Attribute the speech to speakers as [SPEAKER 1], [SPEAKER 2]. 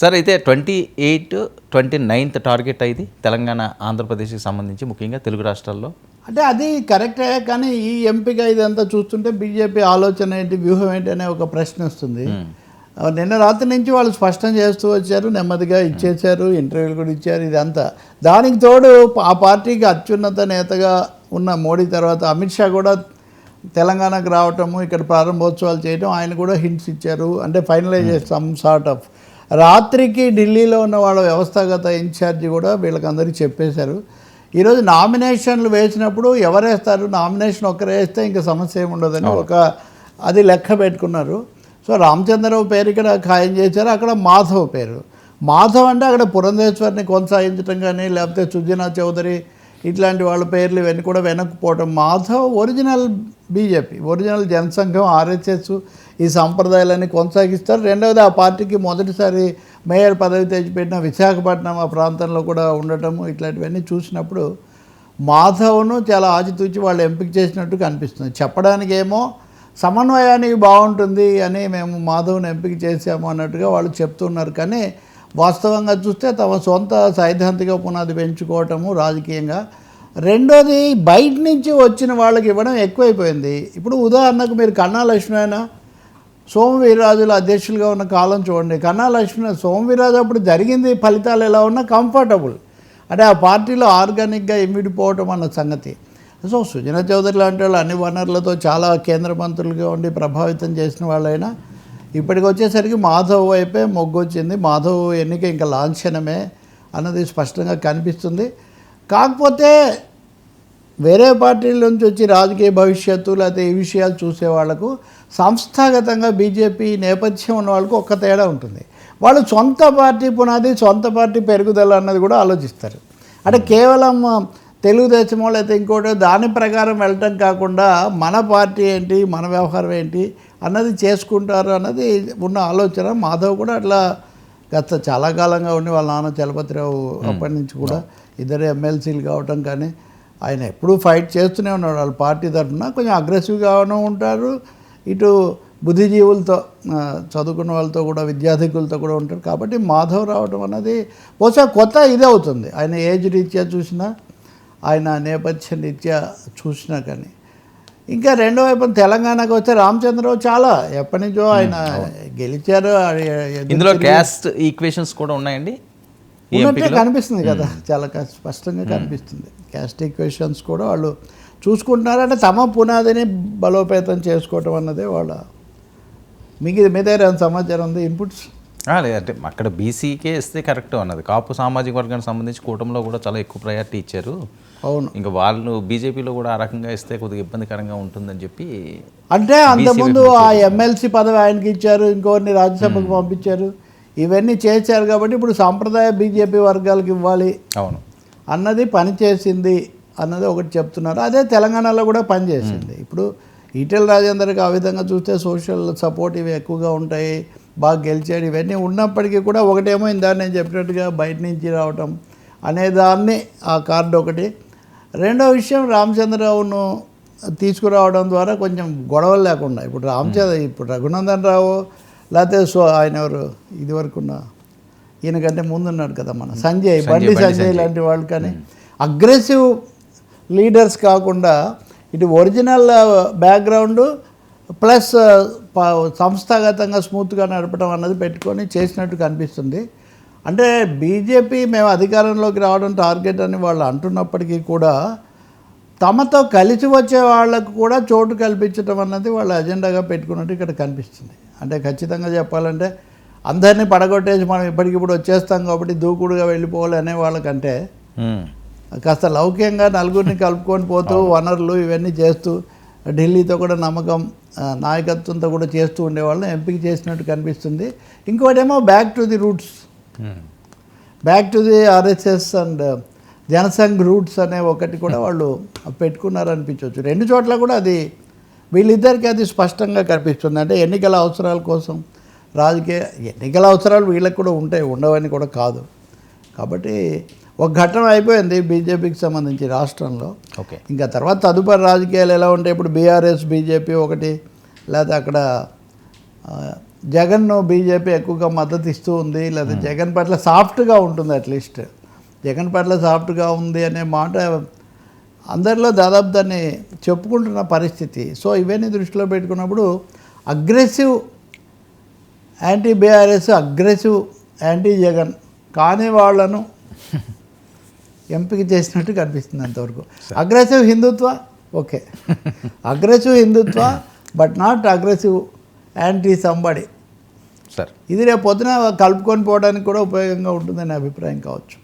[SPEAKER 1] Sir అయితే 28, 29 target అయింది తెలంగాణ ఆంధ్రప్రదేశ్కి సంబంధించి ముఖ్యంగా తెలుగు రాష్ట్రాల్లో.
[SPEAKER 2] అంటే అది కరెక్టే, కానీ ఈ ఎంపిక ఇదంతా చూస్తుంటే బీజేపీ ఆలోచన ఏంటి, వ్యూహం ఏంటి అనే ఒక ప్రశ్న వస్తుంది. నిన్న రాత్రి నుంచి వాళ్ళు స్పష్టం చేస్తూ వచ్చారు, నెమ్మదిగా ఇచ్చేశారు, ఇంటర్వ్యూలు కూడా ఇచ్చారు. ఇదంతా దానికి తోడు ఆ పార్టీకి అత్యున్నత నేతగా ఉన్న మోడీ తర్వాత అమిత్ షా కూడా తెలంగాణకు రావటము, ఇక్కడ ప్రారంభోత్సవాలు చేయడం, ఆయన కూడా హింట్స్ ఇచ్చారు. అంటే ఫైనలైజ్ సమ్ సార్ట్ ఆఫ్ రాత్రికి ఢిల్లీలో ఉన్న వాళ్ళ వ్యవస్థాగత ఇన్ఛార్జి కూడా వీళ్ళకందరికీ చెప్పేశారు. ఈరోజు నామినేషన్లు వేసినప్పుడు ఎవరు వేస్తారు, నామినేషన్ ఒక్కరు వేస్తే ఇంకా సమస్య ఏమి ఉండదని ఒక అది లెక్క పెట్టుకున్నారు. సో రామచంద్రరావు పేరు ఇక్కడ ఖాయం చేశారు, అక్కడ మాధవ్ పేరు. మాధవ్ అంటే అక్కడ పురంధేశ్వరిని కొనసాగించడం కానీ, లేకపోతే సుజనా చౌదరి ఇట్లాంటి వాళ్ళ పేర్లు ఇవన్నీ కూడా వెనక్కిపోవటం. Madhav original BJP, original Jana Sangh, RSS ఈ సంప్రదాయాలన్నీ కొనసాగిస్తారు. రెండవది ఆ పార్టీకి మొదటిసారి మేయర్ పదవి తెచ్చిపెట్టిన విశాఖపట్నం ఆ ప్రాంతంలో కూడా ఉండటము, ఇట్లాంటివన్నీ చూసినప్పుడు మాధవ్ను చాలా ఆచితూచి వాళ్ళు ఎంపిక చేసినట్టు కనిపిస్తుంది. చెప్పడానికి ఏమో సమన్వయానికి బాగుంటుంది అని మేము మాధవ్ని ఎంపిక చేసాము అన్నట్టుగా వాళ్ళు చెప్తున్నారు. కానీ వాస్తవంగా చూస్తే తమ సొంత సైద్ధాంతిక పునాది పెంచుకోవటము రాజకీయంగా. రెండోది బయట నుంచి వచ్చిన వాళ్ళకి ఇవ్వడం ఎక్కువైపోయింది. ఇప్పుడు ఉదాహరణకు మీరు కన్నా లక్ష్మణ, సోమవీర్రాజుల అధ్యక్షులుగా ఉన్న కాలం చూడండి. కన్నా లక్ష్మణ, సోమవీర్రాజు అప్పుడు జరిగింది ఫలితాలు ఎలా ఉన్నా కంఫర్టబుల్, అంటే ఆ పార్టీలో ఆర్గానిక్గా ఇమిడిపోవటం అన్న సంగతి. సో సుజనా చౌదరి లాంటి వాళ్ళు అన్ని వనరులతో చాలా కేంద్ర మంత్రులుగా ఉండి ప్రభావితం చేసిన వాళ్ళైనా ఇప్పటికి వచ్చేసరికి మాధవ్ వైపే మొగ్గు వచ్చింది. మాధవ్ ఎన్నిక ఇంకా లాంఛనమే అన్నది స్పష్టంగా కనిపిస్తుంది. కాకపోతే వేరే పార్టీల నుంచి వచ్చి రాజకీయ భవిష్యత్తు లేకపోతే ఈ విషయాలు చూసే వాళ్లకు సంస్థాగతంగా బీజేపీ నేపథ్యం ఉన్న వాళ్ళకు ఒక్క తేడా ఉంటుంది. వాళ్ళు సొంత పార్టీ పునాది, సొంత పార్టీ పెరుగుదల అన్నది కూడా ఆలోచిస్తారు. అంటే కేవలం తెలుగుదేశమో లేకపోతే ఇంకోటి దాని ప్రకారం వెళ్ళటం కాకుండా మన పార్టీ ఏంటి, మన వ్యవహారం ఏంటి అన్నది చేసుకుంటారు అన్నది ఉన్న ఆలోచన. మాధవ్ కూడా అట్లా గత చాలా కాలంగా ఉండి వాళ్ళ నాన్న చలపతిరావు అప్పటి నుంచి కూడా ఇద్దరు ఎమ్మెల్సీలు కావటం, కానీ ఆయన ఎప్పుడూ ఫైట్ చేస్తూనే ఉన్నాడు వాళ్ళ పార్టీ తరఫున. కొంచెం అగ్రెసివ్గానే ఉంటారు, ఇటు బుద్ధిజీవులతో చదువుకున్న వాళ్ళతో కూడా విద్యార్థికులతో కూడా ఉంటారు. కాబట్టి మాధవ్ రావడం అన్నది బహుశా కొత్త ఇది అవుతుంది. ఆయన ఏజ్ రీత్యా చూసినా, ఆయన నేపథ్య రీత్యా చూసినా. కానీ ఇంకా రెండో వైపు తెలంగాణకు వస్తే రామచంద్రరావు చాలా ఎప్పటి నుంచో ఆయన గెలిచారు.
[SPEAKER 1] ఇందులో క్యాస్ట్ ఈక్వేషన్స్ కూడా ఉన్నాయండి,
[SPEAKER 2] ఉన్నట్టే కనిపిస్తుంది కదా, చాలా స్పష్టంగా కనిపిస్తుంది. క్యాస్ట్ ఈక్వేషన్స్ కూడా వాళ్ళు చూసుకుంటున్నారు. అంటే తమ పునాదిని బలోపేతం చేసుకోవటం అన్నదే వాళ్ళ మీ దగ్గర సమాచారం ఉంది, ఇన్పుట్స్
[SPEAKER 1] లేదంటే అక్కడ బీసీకే ఇస్తే కరెక్ట్ అన్నది. కాపు సామాజిక వర్గానికి సంబంధించి కూటమిలో కూడా చాలా ఎక్కువ ప్రయారిటీ ఇచ్చారు.
[SPEAKER 2] అవును,
[SPEAKER 1] ఇంకా వాళ్ళు బీజేపీలో కూడా ఆ రకంగా ఇస్తే కొద్దిగా ఇబ్బందికరంగా ఉంటుందని చెప్పి,
[SPEAKER 2] అంటే అంతకుముందు ఆ ఎమ్మెల్సీ పదవి ఆయనకి ఇచ్చారు, ఇంకొన్ని రాజ్యసభకు పంపించారు, ఇవన్నీ చేశారు. కాబట్టి ఇప్పుడు సాంప్రదాయ బీజేపీ వర్గాలకు ఇవ్వాలి
[SPEAKER 1] అవును
[SPEAKER 2] అన్నది పనిచేసింది అన్నది ఒకటి చెప్తున్నారు. అదే తెలంగాణలో కూడా పనిచేసింది. ఇప్పుడు ఈటెల రాజేందర్కి ఆ విధంగా చూస్తే సోషల్ సపోర్ట్ ఇవి ఎక్కువగా ఉంటాయి, బాగా గెలిచాడు, ఇవన్నీ ఉన్నప్పటికీ కూడా ఒకటేమో ఇందాక నేను చెప్పినట్టుగా బయట నుంచి రావటం అనేదాన్ని ఆ కార్డు ఒకటి. రెండో విషయం రామచంద్రరావును తీసుకురావడం ద్వారా కొంచెం గొడవలు లేకుండా ఇప్పుడు ఇప్పుడు రఘునందన్ రావు లేకపోతే ఆయన ఎవరు ఇదివరకు ఉన్న ఈయనకంటే ముందున్నాడు కదా మన బండి సంజయ్ లాంటి వాళ్ళు, కానీ అగ్రెసివ్ లీడర్స్ కాకుండా ఇటు ఒరిజినల్ బ్యాక్గ్రౌండ్ ప్లస్ సంస్థాగతంగా స్మూత్గా నడపడం అన్నది పెట్టుకొని చేసినట్టు కనిపిస్తుంది. అంటే బీజేపీ మేము అధికారంలోకి రావడం టార్గెట్ అని వాళ్ళు అంటున్నప్పటికీ కూడా తమతో కలిసి వచ్చే వాళ్లకు కూడా చోటు కల్పించడం అన్నది వాళ్ళ అజెండాగా పెట్టుకున్నట్టు ఇక్కడ కనిపిస్తుంది. అంటే ఖచ్చితంగా చెప్పాలంటే అందరినీ పడగొట్టేసి మనం ఇప్పటికిప్పుడు వచ్చేస్తాం కాబట్టి దూకుడుగా వెళ్ళిపోవాలి అనే వాళ్ళకంటే కాస్త లౌక్యంగా నలుగురిని కలుపుకొని పోతూ వనరులు ఇవన్నీ చేస్తూ ఢిల్లీతో కూడా నమ్మకం నాయకత్వంతో కూడా చేస్తూ ఉండేవాళ్ళని ఎంపిక చేసినట్టు కనిపిస్తుంది. ఇంకోటేమో back to the roots, back to the RSS and Jan Sangh roots అనే ఒకటి కూడా వాళ్ళు పెట్టుకున్నారనిపించవచ్చు. రెండు చోట్ల కూడా అది వీళ్ళిద్దరికీ అది స్పష్టంగా కనిపిస్తుంది. అంటే ఎన్నికల అవసరాల కోసం ఎన్నికల అవసరాలు వీళ్ళకి కూడా ఉంటాయి, ఉండవని కూడా కాదు. కాబట్టి ఒక ఘట్టం అయిపోయింది బీజేపీకి సంబంధించి రాష్ట్రంలో.
[SPEAKER 1] ఓకే,
[SPEAKER 2] ఇంకా తర్వాత తదుపరి రాజకీయాలు ఎలా ఉంటాయి, ఇప్పుడు బీఆర్ఎస్ బీజేపీ ఒకటి, లేకపోతే అక్కడ జగన్ను బీజేపీ ఎక్కువగా మద్దతు ఇస్తూ ఉంది, లేదా జగన్ పట్ల సాఫ్ట్గా ఉంటుంది, అట్లీస్ట్ జగన్ పట్ల సాఫ్ట్గా ఉంది అనే మాట అందరిలో దాదాపు దాన్ని చెప్పుకుంటున్న పరిస్థితి. సో ఇవన్నీ దృష్టిలో పెట్టుకున్నప్పుడు aggressive anti BRS, aggressive anti Jagan కానీ వాళ్ళను ఎంపిక చేసినట్టు కనిపిస్తుంది అంతవరకు. Aggressive Hindutva okay, aggressive Hindutva but not aggressive anti somebody.
[SPEAKER 1] Sir
[SPEAKER 2] ఇది రేపు పొద్దున కలుపుకొని పోవడానికి కూడా ఉపయోగంగా ఉంటుందనే అభిప్రాయం కావచ్చు.